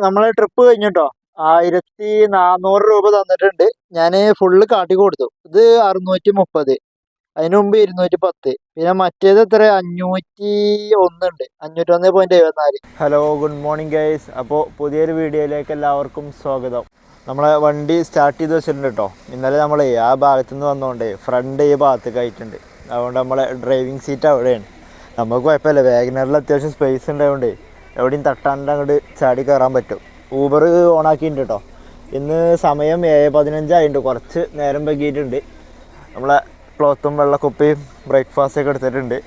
നമ്മളെ ട്രിപ്പ് കഴിഞ്ഞിട്ടോ 1400 രൂപ തന്നിട്ടുണ്ട്. ഞാൻ ഫുള്ള് കാട്ടി കൊടുത്തു. ഇത് 630, അതിന് മുമ്പ് 210, പിന്നെ മറ്റേത് എത്ര 501 ഉണ്ട്, 501.74. Hello, good morning guys. അപ്പോൾ പുതിയൊരു വീഡിയോയിലേക്ക് എല്ലാവർക്കും സ്വാഗതം. നമ്മളെ വണ്ടി സ്റ്റാർട്ട് ചെയ്ത് വെച്ചിട്ടുണ്ട് കേട്ടോ. ഇന്നലെ നമ്മൾ ആ ഭാഗത്തു നിന്ന് വന്നുകൊണ്ടേ ഫ്രണ്ട് ഈ ഭാഗത്തേക്ക് ആയിട്ടുണ്ട്. അതുകൊണ്ട് നമ്മളെ ഡ്രൈവിംഗ് സീറ്റ് അവിടെയാണ്. നമുക്ക് കുഴപ്പമില്ല, വാഗനറിൽ അത്യാവശ്യം സ്പേസ് ഉണ്ടായതുകൊണ്ട് എവിടെയും തട്ടാണ്ട് അങ്ങോട്ട് ചാടി കയറാൻ പറ്റും. ഊബർ ഓണാക്കിയിട്ടുണ്ട് കേട്ടോ. ഇന്ന് സമയം 7:15 ആയിട്ടുണ്ട്, കുറച്ച് നേരം വൈകിയിട്ടുണ്ട്. നമ്മളെ ക്ലോത്തും വെള്ളക്കുപ്പിയും ബ്രേക്ക്ഫാസ്റ്റൊക്കെ എടുത്തിട്ടുണ്ട്.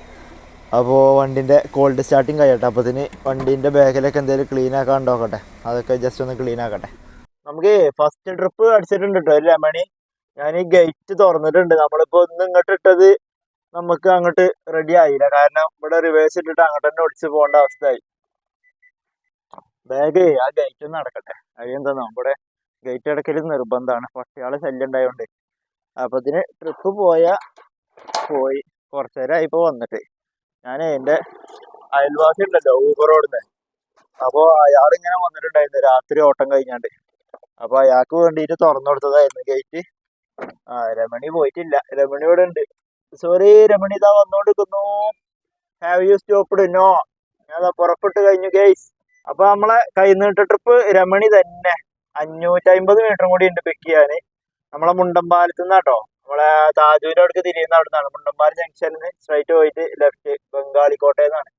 അപ്പോൾ വണ്ടീൻ്റെ കോൾഡ് സ്റ്റാർട്ടിങ് കഴിയട്ടെ. അപ്പത്തിന് വണ്ടീൻ്റെ ബാഗിലൊക്കെ എന്തെങ്കിലും ക്ലീൻ ആക്കാൻ നോക്കട്ടെ, അതൊക്കെ ജസ്റ്റ് ഒന്ന് ക്ലീൻ ആക്കട്ടെ. നമുക്ക് ഫസ്റ്റ് ട്രിപ്പ് അടിച്ചിട്ടുണ്ട് കേട്ടോ ഒരു ലെമണി. ഞാൻ ഈ ഗേറ്റ് തുറന്നിട്ടുണ്ട്. നമ്മളിപ്പോൾ ഒന്ന് ഇങ്ങോട്ട് ഇട്ടത് നമുക്ക് അങ്ങോട്ട് റെഡി ആയില്ല, കാരണം ഇവിടെ റിവേഴ്സ് ഇട്ടിട്ട് അങ്ങോട്ട് തന്നെ ഒടിച്ച് പോകേണ്ട അവസ്ഥയായി. ബാഗ് ആ ഗേറ്റ് ഒന്ന് അടക്കട്ടെ. അതെന്താ നമ്മുടെ ഗേറ്റ് അടക്കൽ നിർബന്ധമാണ്, പട്ടിയാളെ ശല്യം ഉണ്ടായതുകൊണ്ട്. അപ്പൊ ഇതിന് ട്രിപ്പ് പോയി കുറച്ചു നേരമായി ഇപ്പോൾ വന്നിട്ട്. ഞാൻ എൻ്റെ അയൽവാസി ഉണ്ടല്ലോ ഊബറോടുന്ന്, അപ്പോൾ അയാളിങ്ങനെ വന്നിട്ടുണ്ടായിരുന്നു രാത്രി ഓട്ടം കഴിഞ്ഞാണ്ട്. അപ്പോൾ അയാൾക്ക് വേണ്ടിയിട്ട് തുറന്നു കൊടുത്തതായിരുന്നു ഗേറ്റ്. രമണി പോയിട്ടില്ല, രമണി ഇവിടെ ഉണ്ട്. സോറി രമണി, ഇതാ വന്നോണ്ടിരിക്കുന്നു. Have you stopped? നോ, ഞാൻ പുറപ്പെട്ട് കഴിഞ്ഞു ഗൈസ്. അപ്പൊ നമ്മളെ കൈനീട്ട ട്രിപ്പ് രമണി തന്നെ. 550 മീറ്ററും കൂടി ഉണ്ട് പിക്ക് ചെയ്യാന്. നമ്മളെ മുണ്ടമ്പാലത്ത് നിന്നാട്ടോ, നമ്മളെ താജൂരിന്റെ അടുത്ത് തിരിയുന്ന അവിടെ നിന്നാണ്. മുണ്ടമ്പാലം ജംഗ്ഷനിൽ നിന്ന് സ്ട്രൈറ്റ് പോയിട്ട് ലെഫ്റ്റ് ബംഗാളിക്കോട്ടയെന്നാണ്.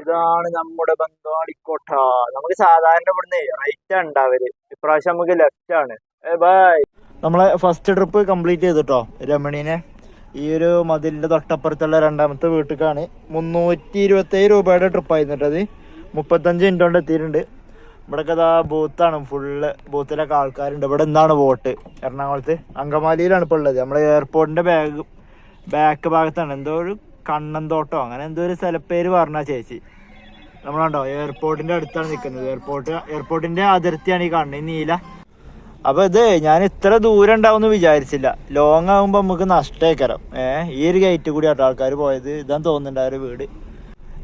ഇതാണ് നമ്മുടെ ബംഗാളിക്കോട്ട. നമുക്ക് സാധാരണ ഇവിടുന്ന് റൈറ്റ് ഉണ്ടാവല്, ഇപ്രാവശ്യം നമുക്ക് ലെഫ്റ്റ് ആണ്. ബൈ. നമ്മളെ ഫസ്റ്റ് ട്രിപ്പ് കംപ്ലീറ്റ് ചെയ്തിട്ടോ രമണീനെ. ഈ ഒരു മതിലിന്റെ തൊട്ടപ്പുറത്തുള്ള രണ്ടാമത്തെ വീട്ടിലേക്കാണ്. 327 രൂപയുടെ ട്രിപ്പായിരുന്നിട്ടത്. 35 മിനിറ്റ് കൊണ്ട് എത്തിയിട്ടുണ്ട്. ഇവിടെയൊക്കെ അതാ ബൂത്താണ്, ഫുള്ള് ബൂത്തിലൊക്കെ ആൾക്കാരുണ്ട്. ഇവിടെ എന്താണ് വോട്ട് എറണാകുളത്ത് അങ്കമാലിയിലാണ് ഇപ്പോൾ ഉള്ളത്. നമ്മുടെ എയർപോർട്ടിന്റെ ബാക്ക് ഭാഗത്താണ്. എന്തോ ഒരു കണ്ണന്തോട്ടോ അങ്ങനെ എന്തോ ഒരു സ്ഥലപ്പേര് പറഞ്ഞ ചേച്ചി. നമ്മളുണ്ടോ എയർപോർട്ടിന്റെ അടുത്താണ് നിൽക്കുന്നത്. എയർപോർട്ടിന്റെ അതിർത്തിയാണ് ഈ കാണുന്നത്, ഈ നീല. അപ്പൊ ഇത് ഞാൻ ഇത്ര ദൂരം ഉണ്ടാവും വിചാരിച്ചില്ല. ലോങ് ആകുമ്പോ നമുക്ക് നഷ്ടേക്കരം. ഈ ഒരു ഗേറ്റ് കൂടി ആട്ടോ ആൾക്കാർ പോയത്. ഇതാന്ന് തോന്നുന്നുണ്ട് ആ ഒരു വീട്.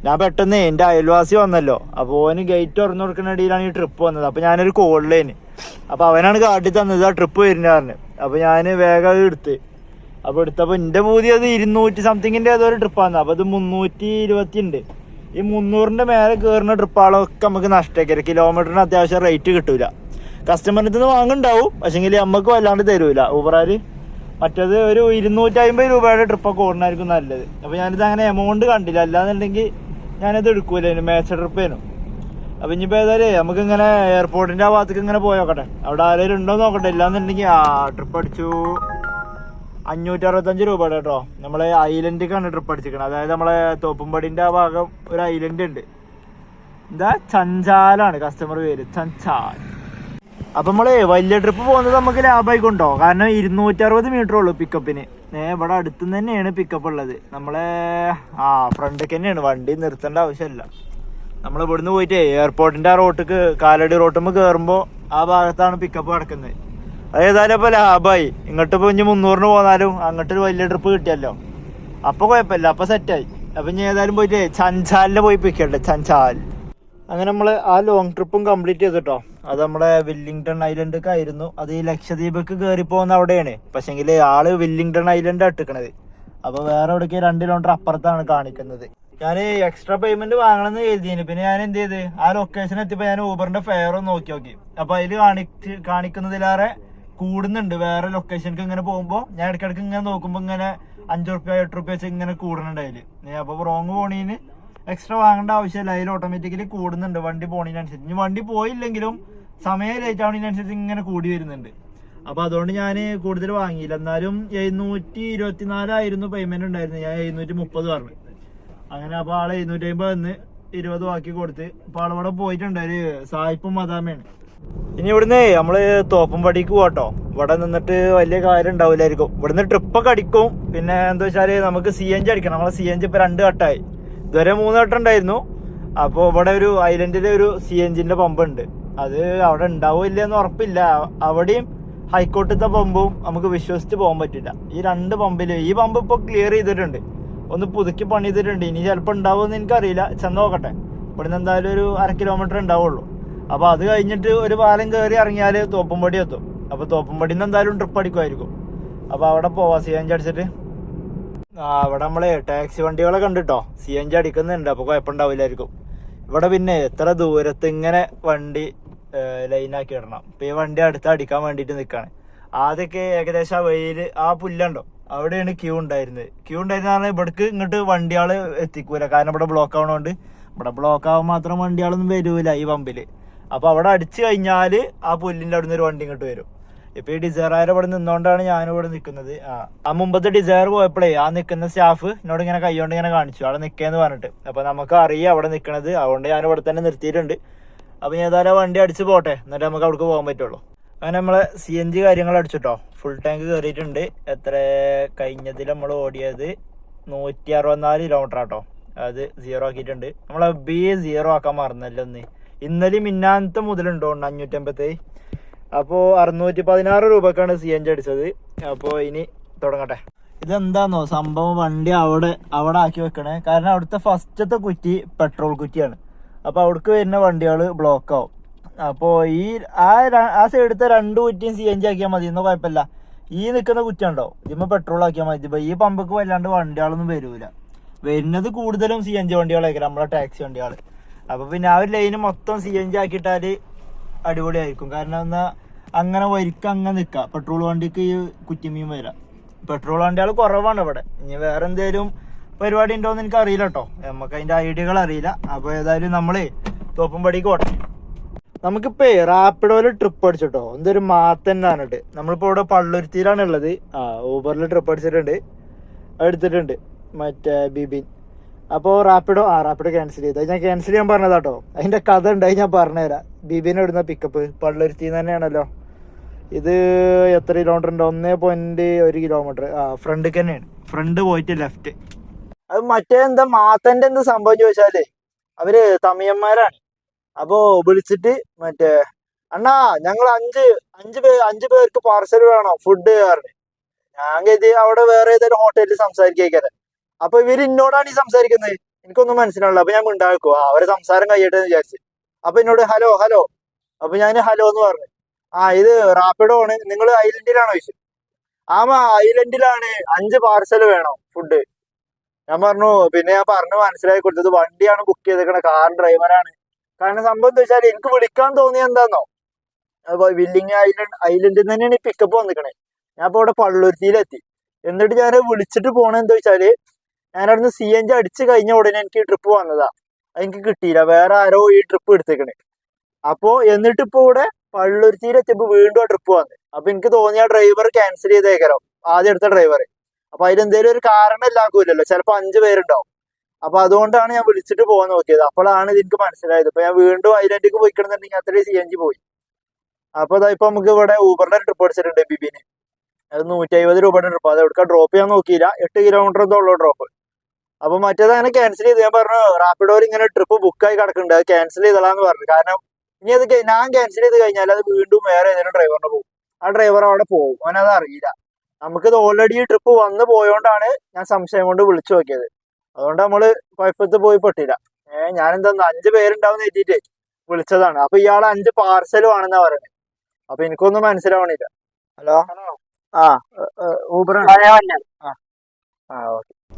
ഞാൻ പെട്ടെന്ന് എൻ്റെ അയൽവാസി വന്നല്ലോ, അപ്പോൾ ഓന് ഗേറ്റ് തുറന്നു കൊടുക്കുന്ന ഇടയിലാണ് ഈ ട്രിപ്പ് വന്നത്. അപ്പോൾ ഞാനൊരു കോളിലേന്, അപ്പോൾ അവനാണ് കാട്ടി തന്നത് ആ ട്രിപ്പ് വരുന്ന പറഞ്ഞു. അപ്പോൾ ഞാൻ വേഗം എടുത്ത്. അപ്പോൾ എടുത്തപ്പോൾ എൻ്റെ പൂതി അത് 200 സംതിങ്ങിൻ്റെ ഏതൊരു ട്രിപ്പാണ്. അപ്പോൾ അത് 320 ഉണ്ട്. ഈ 300ന്റെ മേലെ കയറുന്ന ട്രിപ്പുകളൊക്കെ നമുക്ക് നഷ്ടമാക്കിയത്. കിലോമീറ്ററിന് അത്യാവശ്യം റേറ്റ് കിട്ടൂല. കസ്റ്റമറിൽ നിന്ന് വാങ്ങുണ്ടാവും, പക്ഷെങ്കിൽ നമുക്ക് വല്ലാണ്ട് തരൂല ഊബറാർ. മറ്റേത് ഒരു 250 രൂപയുടെ ട്രിപ്പൊക്കെ ഓടുന്നതായിരിക്കും നല്ലത്. അപ്പോൾ ഞാനിത് അങ്ങനെ എമൗണ്ട് കണ്ടില്ല, അല്ലാന്നുണ്ടെങ്കിൽ ഞാനത് എടുക്കൂലായിരുന്നു, മാച്ച് ട്രിപ്പേനും. അപ്പം ഇനിയിപ്പോൾ ഏതായാലും നമുക്കിങ്ങനെ എയർപോർട്ടിൻ്റെ ആ ഭാഗത്തേക്ക് ഇങ്ങനെ പോയോക്കട്ടെ, അവിടെ ആരെങ്കിലും ഉണ്ടോ നോക്കട്ടെ. ഇല്ലാന്നുണ്ടെങ്കിൽ ട്രിപ്പ് അടിച്ചു 565 രൂപയുടെ കേട്ടോ. നമ്മളെ ഐലൻഡിലേക്കാണ് ട്രിപ്പ് അടിച്ചിരിക്കുന്നത്. അതായത് നമ്മളെ തോപ്പുംപടിൻ്റെ ആ ഭാഗം ഒരു ഐലൻഡ് ഉണ്ട്. എന്താ ചഞ്ചാലാണ് കസ്റ്റമർ പേര്, ചഞ്ചാൽ. അപ്പം നമ്മൾ വലിയ ട്രിപ്പ് പോകുന്നത് നമുക്ക് ലാഭമായിക്കൊണ്ടോ, കാരണം 260 മീറ്റർ ഉള്ളൂ പിക്കപ്പിന്. ഇവിടെ അടുത്തുനിന്ന് തന്നെയാണ് പിക്കപ്പ് ഉള്ളത്. നമ്മളെ ഫ്രണ്ടിലേക്ക് തന്നെയാണ്, വണ്ടി നിർത്തേണ്ട ആവശ്യമില്ല. നമ്മൾ ഇവിടുന്ന് പോയിട്ട് എയർപോർട്ടിൻ്റെ ആ റോട്ടിക്ക് കാലടി റോട്ടുമ്പോൾ കയറുമ്പോൾ ആ ഭാഗത്താണ് പിക്കപ്പ് കിടക്കുന്നത്. അതേതായാലും ഇപ്പോൾ ലാഭമായി. ഇങ്ങോട്ട് ഇപ്പോൾ ഇനി 300-ന് പോന്നാലും അങ്ങോട്ടൊരു വലിയ ട്രിപ്പ് കിട്ടിയല്ലോ, അപ്പോൾ കുഴപ്പമില്ല, അപ്പോൾ സെറ്റായി. അപ്പം ഇനി ഏതായാലും പോയിട്ട് ചഞ്ചാലിൽ പോയി പിക്കട്ടെ, ചഞ്ചാൽ. അങ്ങനെ നമ്മൾ ആ ലോങ് ട്രിപ്പും കംപ്ലീറ്റ് ചെയ്തിട്ടോ. അത് നമ്മുടെ വില്ലിംഗ്ടൺ ഐലൻഡൊക്കെ ആയിരുന്നു. അത് ഈ ലക്ഷദ്വീപൊക്കെ കയറി പോകുന്ന അവിടെയാണ്. പക്ഷെങ്കിൽ ആള് വില്ലിംഗ്ടൺ ഐലൻഡ് ഇട്ടിക്കണത്. അപ്പോൾ വേറെ എവിടേക്ക് 2 കിലോമീറ്റർ അപ്പുറത്താണ് കാണിക്കുന്നത്. ഞാൻ എക്സ്ട്രാ പേയ്മെന്റ് വാങ്ങണമെന്ന് എഴുതിയിരുന്നു. പിന്നെ ഞാൻ എന്ത് ചെയ്ത് ആ ലൊക്കേഷൻ എത്തിയപ്പോൾ ഞാൻ ഊബറിന്റെ ഫെയർ ഒന്ന് നോക്കി. അപ്പോൾ അതിൽ കാണിക്കുന്നതിലേറെ കൂടുന്നുണ്ട്. വേറെ ലൊക്കേഷനിലേക്ക് ഇങ്ങനെ പോകുമ്പോൾ ഞാൻ ഇടയ്ക്കിടയ്ക്ക് ഇങ്ങനെ നോക്കുമ്പോൾ ഇങ്ങനെ 5 റുപ്യ 8 റുപ്യ വെച്ച് ഇങ്ങനെ കൂടുന്നുണ്ട് അതിൽ. അപ്പോൾ റോങ് പോണീന് എക്സ്ട്രാ വാങ്ങേണ്ട ആവശ്യമില്ല, അതിൽ ഓട്ടോമാറ്റിക്കലി കൂടുന്നുണ്ട് വണ്ടി പോണതിനനുസരിച്ച്. ഇനി വണ്ടി പോയില്ലെങ്കിലും സമയം ലേറ്റ് ആവുന്നതിനനുസരിച്ച് ഇങ്ങനെ കൂടി വരുന്നുണ്ട്. അപ്പോൾ അതുകൊണ്ട് ഞാൻ കൂടുതൽ വാങ്ങിയില്ല. എന്നാലും 724 ആയിരുന്നു പേയ്മെന്റ് ഉണ്ടായിരുന്നത്. ഞാൻ 730 പറഞ്ഞു. അങ്ങനെ അപ്പോൾ ആളെ 750 വന്ന് 20 ബാക്കി കൊടുത്ത്. അപ്പോൾ ആളവിടെ പോയിട്ടുണ്ട്, ഒരു സായിപ്പും മദാമയാണ്. ഇനി ഇവിടുന്ന് നമ്മള് തോപ്പുംപടിക്ക് പോട്ടോ. ഇവിടെ നിന്നിട്ട് വലിയ കാര്യം ഉണ്ടാവില്ലായിരിക്കും. ഇവിടുന്ന് ട്രിപ്പൊക്കെ അടിക്കും. പിന്നെ എന്താ വെച്ചാല് നമുക്ക് CNG അടിക്കണം. നമ്മളെ CNG ഇപ്പൊ 2 ഘട്ടമായി. ഇതുവരെ 3 ഘട്ടം ഉണ്ടായിരുന്നു. അപ്പോൾ ഇവിടെ ഒരു ഐലൻഡിലെ ഒരു CNGന്റെ പമ്പ് ഉണ്ട്. അത് അവിടെ ഉണ്ടാവില്ല എന്ന് ഉറപ്പില്ല. അവിടെയും ഹൈക്കോട്ടത്തെ പമ്പും നമുക്ക് വിശ്വസിച്ച് പോകാൻ പറ്റില്ല. ഈ 2 പമ്പില് ഈ പമ്പ് ഇപ്പോൾ ക്ലിയർ ചെയ്തിട്ടുണ്ട്, ഒന്ന് പുതുക്കി പണി ചെയ്തിട്ടുണ്ട്. ഇനി ചിലപ്പോൾ ഉണ്ടാവുമെന്ന് എനിക്കറിയില്ല, ചെന്ന് നോക്കട്ടെ. ഇവിടുന്ന് എന്തായാലും ഒരു 1/2 കിലോമീറ്റർ ഉണ്ടാവുള്ളൂ. അപ്പോൾ അത് കഴിഞ്ഞിട്ട് ഒരു പാലം കയറി ഇറങ്ങിയാൽ തോപ്പുംപടി എത്തും. അപ്പോൾ തോപ്പുംപടിയിൽ നിന്ന് എന്തായാലും ട്രിപ്പ് അടിക്കുമായിരിക്കും. അപ്പോൾ അവിടെ പോവാം CNG അടിച്ചിട്ട്. അവിടെ നമ്മളെ ടാക്സി വണ്ടികളെ കണ്ടിട്ടോ CNG അടിക്കുന്നുണ്ട്. അപ്പോൾ കുഴപ്പമുണ്ടാവില്ലായിരിക്കും. ഇവിടെ പിന്നെ എത്ര ദൂരത്ത് ഇങ്ങനെ വണ്ടി ലൈനാക്കി ഇടണം. ഇപ്പം ഈ വണ്ടി അടുത്ത് അടിക്കാൻ വേണ്ടിയിട്ട് നിൽക്കുകയാണ്. ആദ്യമൊക്കെ ഏകദേശം ആ വെയിൽ ആ പുല്ലുണ്ടോ അവിടെയാണ് ക്യൂ ഉണ്ടായിരുന്നത്. പറഞ്ഞാൽ ഇവിടേക്ക് ഇങ്ങോട്ട് വണ്ടികൾ എത്തിക്കൂല. കാരണം ഇവിടെ ബ്ലോക്ക് ആവണോണ്ട്. ഇവിടെ ബ്ലോക്ക് ആവാൻ മാത്രം വണ്ടികളൊന്നും വരൂല ഈ പമ്പിൽ. അപ്പോൾ അവിടെ അടിച്ചു കഴിഞ്ഞാൽ ആ പുല്ലിൻ്റെ അവിടെ നിന്ന് ഒരു വണ്ടി ഇങ്ങോട്ട് വരും. ഇപ്പോൾ ഈ ഡിസയർ ഇവിടെ നിന്നുകൊണ്ടാണ് ഞാനിവിടെ നിൽക്കുന്നത്. ആ മുമ്പത്തെ ഡിസയർ പോയപ്പോഴേ ആ നിൽക്കുന്ന സ്റ്റാഫ് എന്നോട് ഇങ്ങനെ കൈകൊണ്ട് ഇങ്ങനെ കാണിച്ചു അവിടെ നിൽക്കുകയെന്ന് പറഞ്ഞിട്ട്. അപ്പോൾ നമുക്ക് അറിയാം അവിടെ നിൽക്കണത്. അതുകൊണ്ട് ഞാൻ ഇവിടെ തന്നെ നിർത്തിയിട്ടുണ്ട്. അപ്പോൾ ഞാൻ ഏതായാലും വണ്ടി അടിച്ച് പോട്ടെ, എന്നിട്ട് നമുക്ക് അവിടേക്ക് പോകാൻ പറ്റുള്ളൂ. അങ്ങനെ നമ്മളെ CNG കാര്യങ്ങൾ അടിച്ചിട്ടോ. ഫുൾ ടാങ്ക് കയറിയിട്ടുണ്ട്. എത്ര കഴിഞ്ഞതിൽ നമ്മൾ ഓടിയത് 164 കിലോമീറ്റർ ആട്ടോ. അത് 0 ആക്കിയിട്ടുണ്ട്. നമ്മളെ B0 ആക്കാൻ മറന്നല്ലോ ഒന്ന്. ഇന്നലെ മിന്നാനത്തെ മുതലുണ്ടോ 550. അപ്പോൾ 616 രൂപക്കാണ് CNG അടിച്ചത്. അപ്പോൾ ഇനി തുടങ്ങട്ടെ. ഇതെന്താന്നോ സംഭവം, വണ്ടി അവിടെ ആക്കി വെക്കണേ. കാരണം അവിടുത്തെ ഫസ്റ്റത്തെ കുറ്റി പെട്രോൾ കുറ്റിയാണ്. അപ്പോൾ അവിടേക്ക് വരുന്ന വണ്ടികൾ ബ്ലോക്ക് ആവും. അപ്പോൾ ആ സൈഡത്തെ 2 കുറ്റിയും CNG ആക്കിയാൽ മതി, ഒന്നും കുഴപ്പമില്ല. ഈ നിൽക്കുന്ന കുറ്റി ഉണ്ടോ ഇതിമ്മ പെട്രോൾ ആക്കിയാൽ മതി. ഇപ്പോൾ ഈ പമ്പക്ക് വല്ലാണ്ട് വണ്ടികളൊന്നും വരൂല. വരുന്നത് കൂടുതലും CNG വണ്ടികളായിരിക്കും, നമ്മളെ ടാക്സി വണ്ടികൾ. അപ്പോൾ പിന്നെ ആ ഒരു ലൈന് മൊത്തം CNG ആക്കിയിട്ടാൽ അടിപൊളിയായിരിക്കും. കാരണം എന്നാൽ അങ്ങനെ വരിക്ക് അങ്ങനെ നിൽക്കാം. പെട്രോൾ വണ്ടിക്ക് ഈ കുറ്റിമീൻ വരാം. പെട്രോൾ വണ്ടികൾ കുറവാണ് ഇവിടെ. ഇനി വേറെ എന്തെങ്കിലും പരിപാടി ഉണ്ടോയെന്ന് എനിക്ക് അറിയില്ല കേട്ടോ. നമുക്ക് അതിൻ്റെ ഐഡിയകൾ അറിയില്ല. അപ്പോൾ ഏതായാലും നമ്മൾ തോപ്പുംപടിക്ക് പോട്ടെ. നമുക്കിപ്പോ റാപ്പിഡോയില് ട്രിപ്പ് അടിച്ചിട്ടോ. എന്തൊരു മാത്തന്നാണ് കേട്ട്. നമ്മളിപ്പോ ഇവിടെ പള്ളുരുത്തിയിലാണ് ഉള്ളത്. ഊബറിൽ ട്രിപ്പ് അടിച്ചിട്ടുണ്ട്, എടുത്തിട്ടുണ്ട് മറ്റേ ബിബിൻ. അപ്പോൾ റാപ്പിഡോ ക്യാൻസൽ ചെയ്തു. ഞാൻ ക്യാൻസൽ ചെയ്യാൻ പറഞ്ഞതാട്ടോ. അതിന്റെ കഥ ഉണ്ടായി, ഞാൻ പറഞ്ഞുതരാം. ബിബിനെ ഇടുന്ന പിക്കപ്പ് പള്ളുരുത്തിന്ന് തന്നെയാണല്ലോ. ഇത് എത്ര കിലോമീറ്റർ ഉണ്ട്? 1.1 കിലോമീറ്റർ. ഫ്രണ്ടിക്ക് തന്നെയാണ്. ഫ്രണ്ട് പോയിട്ട് ലെഫ്റ്റ്. അത് മറ്റേ എന്താ മാത്തന്റെ എന്ത് സംഭവം ചോദിച്ചാലേ അവര് തമിഴന്മാരാണ്. അപ്പോ വിളിച്ചിട്ട് മറ്റേ അണ്ണാ ഞങ്ങൾ അഞ്ച് പേർക്ക് പാർസൽ വേണം ഫുഡ് കാരണം ഞാൻ കരുതി അവിടെ വേറെ ഏതെങ്കിലും ഹോട്ടലിൽ സംസാരിക്കാൻ. അപ്പൊ ഇവര് എന്നോടാണ് ഈ സംസാരിക്കുന്നത്. എനിക്കൊന്നും മനസ്സിലാവില്ല. അപ്പൊ ഞാൻ ഉണ്ടാക്കുവോ അവരെ സംസാരം കഴിയട്ടെ വിചാരിച്ചു. അപ്പൊ എന്നോട് ഹലോ. അപ്പൊ ഞാൻ ഹലോ എന്ന് പറഞ്ഞു. ഇത് റാപ്പിഡോ ആണ്, നിങ്ങൾ ഐലൻഡിലാണോ ചോദിച്ചു. ഐലൻഡിലാണ് 5 പാർസൽ വേണം ഫുഡ്. ഞാൻ പറഞ്ഞു. പിന്നെ ഞാൻ പറഞ്ഞു മനസ്സിലാക്കി കൊടുത്തത് വണ്ടിയാണ് ബുക്ക് ചെയ്തേക്കണ, കാർ ഡ്രൈവറാണ്. കാരണം സംഭവം എന്താ വെച്ചാൽ എനിക്ക് വിളിക്കാൻ തോന്നിയ എന്താന്നോ, വില്ലിങ് ഐലൻഡിൽ തന്നെയാണ് ഈ പിക്കപ്പ് വന്നിക്കണേ. ഞാൻ ഇപ്പൊ ഇവിടെ പള്ളുരുത്തിയിലെത്തി. എന്നിട്ട് ഞാൻ വിളിച്ചിട്ട് പോണെന്താ വെച്ചാല് ഞാൻ അവിടുന്ന് CNG അടിച്ചു കഴിഞ്ഞ ഉടനെ എനിക്ക് ഈ ട്രിപ്പ് വന്നതാ. എനിക്ക് കിട്ടിയില്ല, വേറെ ആരോ ഈ ട്രിപ്പ് എടുത്തേക്കണേ. അപ്പോ എന്നിട്ട് ഇപ്പൊ ഇവിടെ പള്ളുരുത്തിയിലെത്തിയപ്പോ വീണ്ടും ആ ട്രിപ്പ് വന്നു. അപ്പൊ എനിക്ക് തോന്നിയ ഡ്രൈവർ ക്യാൻസൽ ചെയ്തേക്കരോ, ആദ്യം എടുത്ത ഡ്രൈവർ. അപ്പൊ അതിലെന്തേലും ഒരു കാരണം ഇല്ലാക്കൂലല്ലോ, ചിലപ്പോ 5 പേരുണ്ടാവും. അപ്പൊ അതുകൊണ്ടാണ് ഞാൻ വിളിച്ചിട്ട് പോകാൻ നോക്കിയത്. അപ്പോഴാണ് ഇത് എനിക്ക് മനസ്സിലായത്. ഇപ്പൊ ഞാൻ വീണ്ടും ഐലൻഡിലേക്ക് പോയിക്കണമെന്നുണ്ടെങ്കിൽ അത്രയും CNG പോയി. അപ്പൊ ഇപ്പൊ നമുക്ക് ഇവിടെ ഊബറിന്റെ ട്രിപ്പ് അടിച്ചിട്ടുണ്ട് ബിബിന്. അത് 150 രൂപയുടെ ട്രിപ്പ്. അത് എവിടെ ഡ്രോപ്പ് ചെയ്യാൻ നോക്കിയില്ല. 8 കിലോമീറ്റർ എന്തോ ഉള്ളൂ ഡ്രോപ്പ്. അപ്പൊ മറ്റേത് അങ്ങനെ ക്യാൻസൽ ചെയ്ത്. ഞാൻ പറഞ്ഞു റാപ്പിഡോയിൽ ഇങ്ങനെ ട്രിപ്പ് ബുക്കായി കിടക്കുന്നുണ്ട്, അത് ക്യാൻസൽ ചെയ്തതാന്ന് പറഞ്ഞു. കാരണം ഇനി അത് ഞാൻ ക്യാൻസൽ ചെയ്ത് കഴിഞ്ഞാൽ അത് വീണ്ടും വേറെ ഏതെങ്കിലും ഡ്രൈവറിന് പോകും. ആ ഡ്രൈവർ അവിടെ പോകും, അവനത് അറിയില്ല. നമുക്കിത് ഓൾറെഡി ഈ ട്രിപ്പ് വന്നു പോയോണ്ടാണ് ഞാൻ സംശയം കൊണ്ട് വിളിച്ചു നോക്കിയത്. അതുകൊണ്ട് നമ്മള് കുഴപ്പത്തിൽ പോയി പെട്ടില്ല. ഞാനെന്താ 5 പേരുണ്ടാവും എത്തിയിട്ട് വിളിച്ചതാണ്. അപ്പൊ ഇയാൾ 5 പാർസലും ആണെന്നാ പറയുന്നത്. അപ്പൊ എനിക്കൊന്നും മനസ്സിലാവണില്ല. ഹലോ, ഊബർ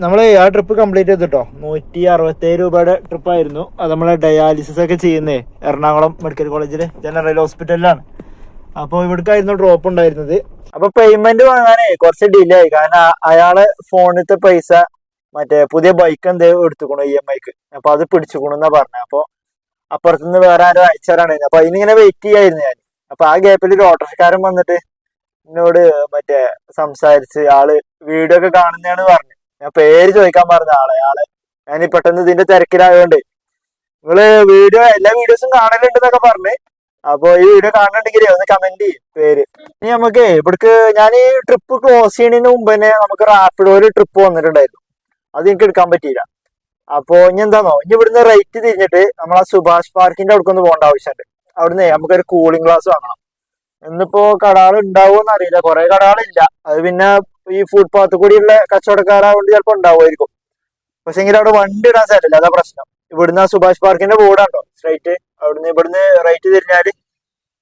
നമ്മള് ആ ട്രിപ്പ് കംപ്ലീറ്റ് ചെയ്തിട്ടോ. 167 രൂപയുടെ ട്രിപ്പായിരുന്നു. അത് നമ്മളെ ഡയാലിസിസ് ഒക്കെ ചെയ്യുന്നേ എറണാകുളം മെഡിക്കൽ കോളേജില് ജനറൽ ഹോസ്പിറ്റലിലാണ്. അപ്പോൾ ഇവിടേക്കായിരുന്നു ഡ്രോപ്പ് ഉണ്ടായിരുന്നത്. അപ്പൊ പേയ്മെന്റ് വാങ്ങാനേ കുറച്ച് ഡിലേ ആയി. കാരണം അയാളെ ഫോണിലത്തെ പൈസ മറ്റേ പുതിയ ബൈക്ക് എന്തേലും എടുത്തുക്കണു EMIക്ക്. അപ്പൊ അത് പിടിച്ചുക്കണെന്നാ പറഞ്ഞത്. അപ്പൊ അപ്പുറത്തുനിന്ന് വേറെ ആരും അയച്ചാലാണ്. അപ്പൊ അതിനിങ്ങനെ വെയിറ്റ് ചെയ്യായിരുന്നു ഞാൻ. അപ്പൊ ആ ഗ്യാപ്പിൽ ഒരു ഓട്ടോക്കാരൻ വന്നിട്ട് എന്നോട് മറ്റേ സംസാരിച്ച് ആള് വീഡിയോ ഒക്കെ കാണുന്നതാണ് പറഞ്ഞു. ഞാൻ പേര് ചോദിക്കാൻ പറഞ്ഞ ആളെ ഞാൻ പെട്ടെന്ന് ഇതിന്റെ തിരക്കിലായതുകൊണ്ട് നിങ്ങള് എല്ലാ വീഡിയോസും കാണലുണ്ടെന്നൊക്കെ പറഞ്ഞ്. അപ്പൊ ഈ വീഡിയോ കാണുന്നുണ്ടെങ്കിൽ ഒന്ന് കമന്റ് ചെയ്യും പേര്. ഇനി നമുക്ക് ഇവിടേക്ക് ഞാൻ ഈ ട്രിപ്പ് ക്ലോസ് ചെയ്യുന്നതിന് മുമ്പ് തന്നെ നമുക്ക് റാപ്പിഡോയില് ട്രിപ്പ് വന്നിട്ടുണ്ടായിരുന്നു. അത് എനിക്ക് എടുക്കാൻ പറ്റിയില്ല. അപ്പൊ ഇനി എന്താന്നോ, ഇനി ഇവിടുന്ന് റൈറ്റ് തിരിഞ്ഞിട്ട് നമ്മൾ ആ സുഭാഷ് പാർക്കിന്റെ അവിടേക്ക് ഒന്ന് പോകേണ്ട ആവശ്യമുണ്ട്. അവിടുന്ന് നമുക്കൊരു കൂളിംഗ് ഗ്ലാസ് വാങ്ങണം. ഇന്നിപ്പോ കടകൾ ഉണ്ടാവുമെന്ന് അറിയില്ല, കുറെ കടകളില്ല. അത് പിന്നെ ഈ ഫുട്പാത്ത് കൂടിയുള്ള കച്ചവടക്കാരായതുകൊണ്ട് ചിലപ്പോ ഉണ്ടാവുമായിരിക്കും. പക്ഷെ എങ്കിൽ അവിടെ വണ്ടി ഇടാൻ സ്ഥലമില്ല, അതാ പ്രശ്നം. ഇവിടുന്ന് ആ സുഭാഷ് പാർക്കിന്റെ ബോർഡുണ്ടോ സ്ട്രൈറ്റ്, ഇവിടുന്ന് റൈറ്റ് തിരിഞ്ഞാല്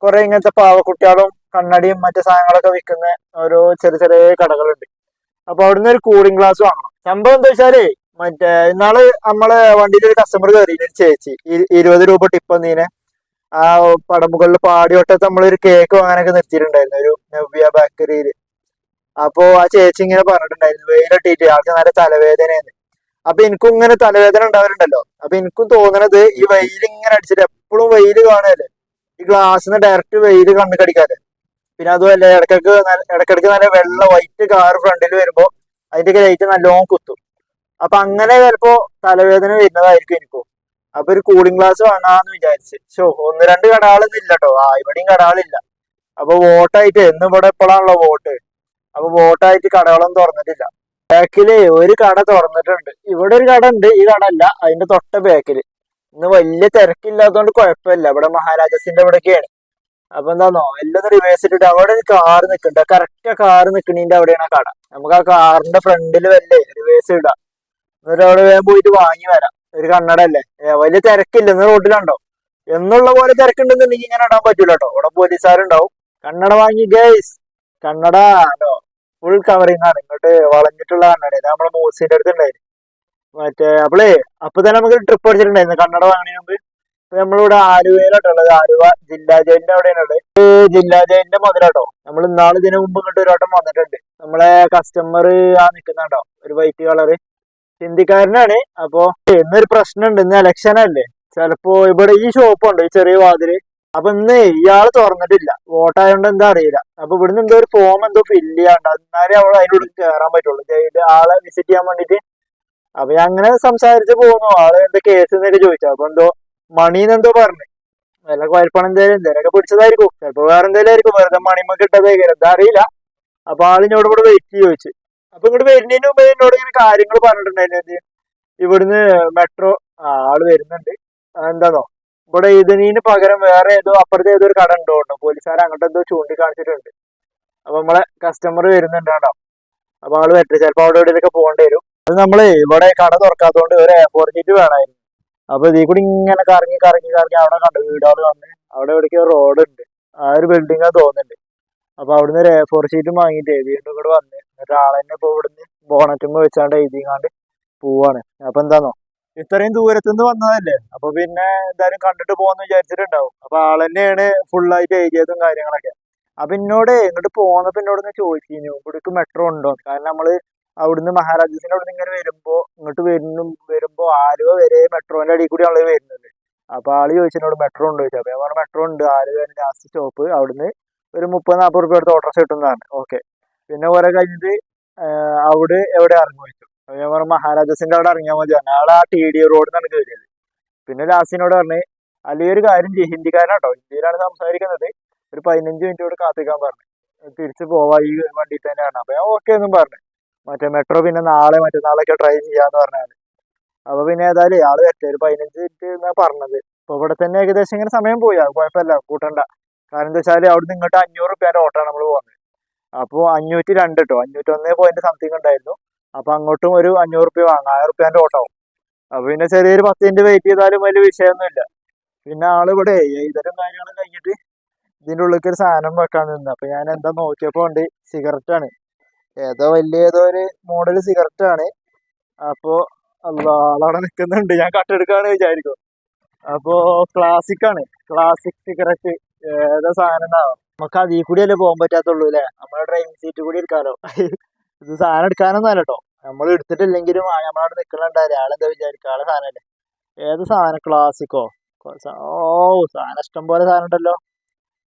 കുറെ ഇങ്ങനത്തെ പാവക്കുട്ടികളും കണ്ണടിയും മറ്റു സാധനങ്ങളൊക്കെ വിൽക്കുന്ന ഓരോ ചെറിയ ചെറിയ കടകളുണ്ട്. അപ്പൊ അവിടുന്ന് ഒരു കൂളിംഗ് ഗ്ലാസ് വാങ്ങണം. സംഭവം എന്താ വെച്ചാല് മറ്റേ ഇന്നാള് നമ്മളെ വണ്ടിയിൽ ഒരു കസ്റ്റമർ കയറി, ഒരു ചേച്ചി 20 രൂപ ടിപ്പ് തന്നീനെ. ആ പടമുകളിൽ പാടിയോട്ടത്ത് നമ്മളൊരു കേക്ക് വാങ്ങാനൊക്കെ നിർത്തിയിട്ടുണ്ടായിരുന്നു ഒരു നവ്യ ബേക്കറിയിൽ. അപ്പോ ആ ചേച്ചി ഇങ്ങനെ പറഞ്ഞിട്ടുണ്ടായിരുന്നു വെയിലിട്ടിട്ട് ആൾക്ക് നല്ല തലവേദനയാണ്. അപ്പൊ എനിക്കും ഇങ്ങനെ തലവേദന ഉണ്ടാവലുണ്ടല്ലോ. അപ്പൊ എനിക്കും തോന്നണത് ഈ വെയിൽ ഇങ്ങനെ അടിച്ചിട്ട് എപ്പോഴും വെയിൽ കാണുകയല്ലേ, ഈ ഗ്ലാസ്സിന്ന് ഡയറക്റ്റ് വെയിൽ കണ്ണ് കടിക്കാതെ. പിന്നെ അതുമല്ല ഇടക്കിടക്ക് നല്ല വെള്ള വൈറ്റ് കാർ ഫ്രണ്ടിൽ വരുമ്പോ അതിന്റെ ലൈറ്റ് നല്ലോണം കുത്തും. അപ്പൊ അങ്ങനെ ചിലപ്പോ തലവേദന വരുന്നതായിരിക്കും എനിക്കും. അപ്പൊ ഒരു കൂളിംഗ് ഗ്ലാസ് വാങ്ങാന്ന് വിചാരിച്ച്. ഒന്ന് രണ്ട് കടകളൊന്നും ഇല്ല കേട്ടോ, ഇവിടെയും കടകളില്ല. അപ്പൊ വോട്ടായിട്ട് ഇന്ന് ഇവിടെ എപ്പോഴാണല്ലോ വോട്ട്, അപ്പൊ വോട്ടായിട്ട് കടകളൊന്നും തുറന്നിട്ടില്ല. ബാക്കില് ഒരു കട തുറന്നിട്ടുണ്ട്, ഇവിടെ ഒരു കട ഉണ്ട്, ഈ കട അല്ല അതിന്റെ തൊട്ട ബാക്കില്. ഇന്ന് വലിയ തിരക്കില്ലാത്തതുകൊണ്ട് കുഴപ്പമില്ല, ഇവിടെ മഹാരാജാസിന്റെ ഇവിടെയൊക്കെയാണ്. അപ്പൊ എന്താന്നോ എല്ലാം റിവേഴ്സ് ഇട്ടിട്ട് അവിടെ ഒരു കാറ് നിൽക്കുന്നുണ്ട്, കറക്റ്റ് ആ കാറ് നിൽക്കുന്നതിന്റെ അവിടെയാണ് ആ കട. നമുക്ക് ആ കാറിന്റെ ഫ്രണ്ടിൽ വല്ലേ റിവേഴ്സ് ഇടാം, എന്നിട്ട് അവിടെ വേഗം പോയിട്ട് വാങ്ങി വരാം. ഒരു കണ്ണട അല്ലേ, വലിയ തിരക്കില്ല ഇന്ന് റോഡിലുണ്ടോ. എന്നുള്ള പോലെ തിരക്കുണ്ടെന്നുണ്ടെങ്കിൽ ഇങ്ങനെ ഇടാൻ പറ്റൂല കേട്ടോ, ഇവിടെ പോലീസുകാരുണ്ടാവും. കണ്ണട വാങ്ങി ഗൈസ്, കണ്ണട ഫുൾ കവറിങ് ആണ്, ഇങ്ങോട്ട് വളഞ്ഞിട്ടുള്ള കണ്ണട. ഇത് നമ്മളെ മൂസിന്റെ അടുത്ത് ഉണ്ടായിരുന്നു മറ്റേ. അപ്പൊ തന്നെ നമുക്ക് ട്രിപ്പ് അടിച്ചിട്ടുണ്ടായിരുന്നു കണ്ണട വാങ്ങണതിന് മുമ്പ്. ഇപ്പൊ നമ്മളിവിടെ ആലുവയിലോട്ടുള്ളത്, ആലുവ ജില്ലാ ജയിലിന്റെ അവിടെയാണുള്ളത്. ജില്ലാ ജയിലിന്റെ മുതലാട്ടോ. നമ്മൾ ഇന്നാള് ഇതിനു മുമ്പ് ഇങ്ങോട്ട് ഒരു വട്ടം വന്നിട്ടുണ്ട്. നമ്മളെ കസ്റ്റമർ ആ നിൽക്കുന്നുണ്ടോ ഒരു വൈറ്റ് കളറ്, ഹിന്ദിക്കാരനാണ്. അപ്പൊ ഇന്നൊരു പ്രശ്നമുണ്ട്, ഇന്ന് ഇലക്ഷൻ അല്ലേ, ചിലപ്പോ ഇവിടെ ഈ ഷോപ്പുണ്ട് ഈ ചെറിയ വാതില്. അപ്പൊ ഇന്ന് ഇയാള് തുറന്നിട്ടില്ല, വോട്ടായോണ്ട് എന്താ അറിയില്ല. അപ്പൊ ഇവിടുന്ന് എന്തോ ഒരു ഫോം എന്തോ ഫില്ല് ചെയ്യാണ്ട്, എന്നാലേ അവൾ അതിനുള്ളിൽ കയറാൻ പറ്റുള്ളൂ, ജയിലിൽ ആളെ വിസിറ്റ് ചെയ്യാൻ വേണ്ടിട്ട്. അപ്പൊ ഞാൻ അങ്ങനെ സംസാരിച്ച് പോകുന്നു, ആള് എന്താ കേസ് എന്നൊക്കെ ചോദിച്ചു. അപ്പൊ എന്തോ മണീന്ന് എന്തോ പറഞ്ഞു, വല്ല കുഴപ്പണം എന്തേലൊക്കെ പിടിച്ചതായിരിക്കും, ചിലപ്പോ വേറെ എന്തേലും ആയിരിക്കും, വെറുതെ മണിമ കിട്ടതായിരിക്കും, എന്താ അറിയില്ല. അപ്പൊ ആളിനോട് ഇവിടെ വെയിറ്റ് ചോദിച്ചു. അപ്പൊ ഇങ്ങോട്ട് വരുന്നതിന് മുമ്പ് എന്നോട് ഇങ്ങനെ കാര്യങ്ങൾ പറഞ്ഞിട്ടുണ്ടായിരുന്നു. ഇവിടുന്ന് മെട്രോ ആള് വരുന്നുണ്ട്, എന്താണോ ഇവിടെ ഇതിന് പകരം വേറെ ഏതോ അപ്പുറത്തെ ഏതോ ഒരു കട ഉണ്ടോ പോലീസുകാർ അങ്ങോട്ട് എന്തോ ചൂണ്ടിക്കാണിച്ചിട്ടുണ്ട്. അപ്പൊ നമ്മളെ കസ്റ്റമർ വരുന്നുണ്ട് കേട്ടോ. അപ്പൊ ആള് പറ്റില്ല, ചിലപ്പോ അവിടെ എവിടെയൊക്കെ പോകേണ്ടി വരും. അത് നമ്മള് ഇവിടെ കട തുറക്കാത്തതുകൊണ്ട് ഒരു A4 ഷീറ്റ് വേണമായിരുന്നു. അപ്പൊ ഇതിൽ കൂടി ഇങ്ങനെ കറങ്ങി കറങ്ങി കറങ്ങി അവിടെ കണ്ടു വീടുകൾ വന്ന്, അവിടെ എവിടേക്കോ റോഡ് ഉണ്ട്, ആ ഒരു ബിൽഡിംഗ് തോന്നുന്നുണ്ട്. അപ്പൊ അവിടുന്ന് ഒരു A4 ഷീറ്റും വാങ്ങിയിട്ട് വീണ്ടും ഇവിടെ വന്ന്, എന്നിട്ട് ആളെന്നെ ഇപ്പൊ ഇവിടുന്ന് ബോണറ്റുമ്പോ വെച്ചാണ്ട് എഴുതിങ്ങാണ്ട് പോവാണ്. അപ്പൊ എന്താന്നോ ഇത്രയും ദൂരത്തുനിന്ന് വന്നതല്ലേ, അപ്പൊ പിന്നെ എന്തായാലും കണ്ടിട്ട് പോകാന്ന് വിചാരിച്ചിട്ടുണ്ടാവും. അപ്പൊ ആളെന്നെയാണ് ഫുള്ളായിട്ട് എഴുതിയതും കാര്യങ്ങളൊക്കെ. അപ്പൊ എന്നോട് ഇങ്ങോട്ട് പോന്നപ്പോ എന്നോട് ചോദിച്ചിരുന്നു ഇവിടേക്ക് മെട്രോ ഉണ്ടോ, കാരണം നമ്മള് അവിടുന്ന് മഹാരാജാസിന്റെ അവിടുന്ന് ഇങ്ങനെ ഇങ്ങോട്ട് വരുമ്പോ ആലുവ വരെ മെട്രോന്റെ അടിയിൽ കൂടി ആള് വരുന്നത്. അപ്പൊ ആള് ചോദിച്ചതിനോട് മെട്രോ ഉണ്ടോ ചോദിച്ചു. അപ്പൊ ഞാൻ പറഞ്ഞു മെട്രോ ഉണ്ട്, ആലുവ ലാസ്റ്റ് സ്റ്റോപ്പ്, അവിടുന്ന് ഒരു 30-40 രൂപ എടുത്ത് ഓട്ടോറിക്ഷ കിട്ടുന്നതാണ്. ഓക്കെ, പിന്നെ കുറെ കഴിഞ്ഞിട്ട് അവിടെ എവിടെ ഇറങ്ങി വെച്ചു. അപ്പൊ ഞാൻ പറഞ്ഞു മഹാരാജാസിന്റെ അവിടെ ഇറങ്ങിയാൽ മതി, ആളെ ആ TD റോഡിൽ നിന്നാണ് കയറിയത്. പിന്നെ ലാസ്റ്റിനോട് പറഞ്ഞ് അല്ലെങ്കിൽ ഒരു കാര്യം ചെയ്യും, ഹിന്ദിക്കാരനാട്ടോ, ഹിന്ദിയിലാണ് സംസാരിക്കുന്നത്, ഒരു 15 മിനിറ്റ് കൂടെ കാത്തിക്കാൻ പറഞ്ഞു, തിരിച്ചു പോവാ ഈ വണ്ടി തന്നെയാണ്. അപ്പൊ ഞാൻ ഓക്കെ എന്നും പറഞ്ഞു. മറ്റേ മെട്രോ പിന്നെ നാളെ മറ്റന്നാളൊക്കെ ട്രൈ ചെയ്യാന്ന് പറഞ്ഞാല്. അപ്പൊ പിന്നെ ഏതായാലും ആള് വരട്ടെ, ഒരു 15 മിനിറ്റ് എന്നാ പറഞ്ഞത്. ഇപ്പൊ ഇവിടെ തന്നെ ഏകദേശം ഇങ്ങനെ സമയം പോയി, അത് കുഴപ്പമില്ല, കൂട്ടണ്ട. കാരണം എന്താ വെച്ചാല് അവിടുന്ന് ഇങ്ങോട്ട് 500 റുപ്യന്റെ ഓട്ടമാണ് നമ്മൾ പോകുന്നത്. അപ്പൊ 502 കേട്ടോ, 501 സംതിങ് ഉണ്ടായിരുന്നു. അപ്പൊ അങ്ങോട്ടും ഒരു 500 റുപ്യ വാങ്ങാം, 1000 റുപ്യന്റെ ഓട്ടോ ആവും. അപ്പൊ പിന്നെ ചെറിയൊരു 10 മിനിറ്റ് വെയിറ്റ് ചെയ്താലും വലിയ വിഷയമൊന്നുമില്ല. പിന്നെ ആള് ഇവിടെ ഇതരം കാര്യങ്ങളും കഴിഞ്ഞിട്ട് ഇതിന്റെ ഉള്ളിലേക്ക് ഒരു സാധനം വെക്കാൻ നിന്ന്. അപ്പൊ ഞാൻ എന്താ നോക്കിയപ്പോ ഉണ്ട് സിഗരറ്റ് ആണ്, ഏതോ ഒരു മോഡൽ സിഗരറ്റ് ആണ്. അപ്പൊ ആളവിടെ നിൽക്കുന്നുണ്ട്, ഞാൻ കട്ടെടുക്കാണ് വിചാരിക്കും. അപ്പൊ ക്ലാസിക് ആണ്, ക്ലാസിക് സിഗരറ്റ്, ഏതാ സാധനം ഉണ്ടാവും. നമുക്ക് അതിൽ കൂടി അല്ലേ പോകാൻ പറ്റാത്തുള്ളൂ അല്ലെ, നമ്മളെ ഡ്രൈവിംഗ് സീറ്റ് കൂടി എടുക്കാലോ. ഇത് സാധനം എടുക്കാനൊന്നും അല്ല കേട്ടോ, നമ്മൾ എടുത്തിട്ടില്ലെങ്കിലും നമ്മളവിടെ നിൽക്കണുണ്ടാവില്ല, ആളെന്താ വിചാരിക്കുക, ആളെ സാധനല്ലേ. ഏത് സാധനം, ക്ലാസിക്കോ? സാധനം ഇഷ്ടം പോലെ സാധനം ഉണ്ടല്ലോ,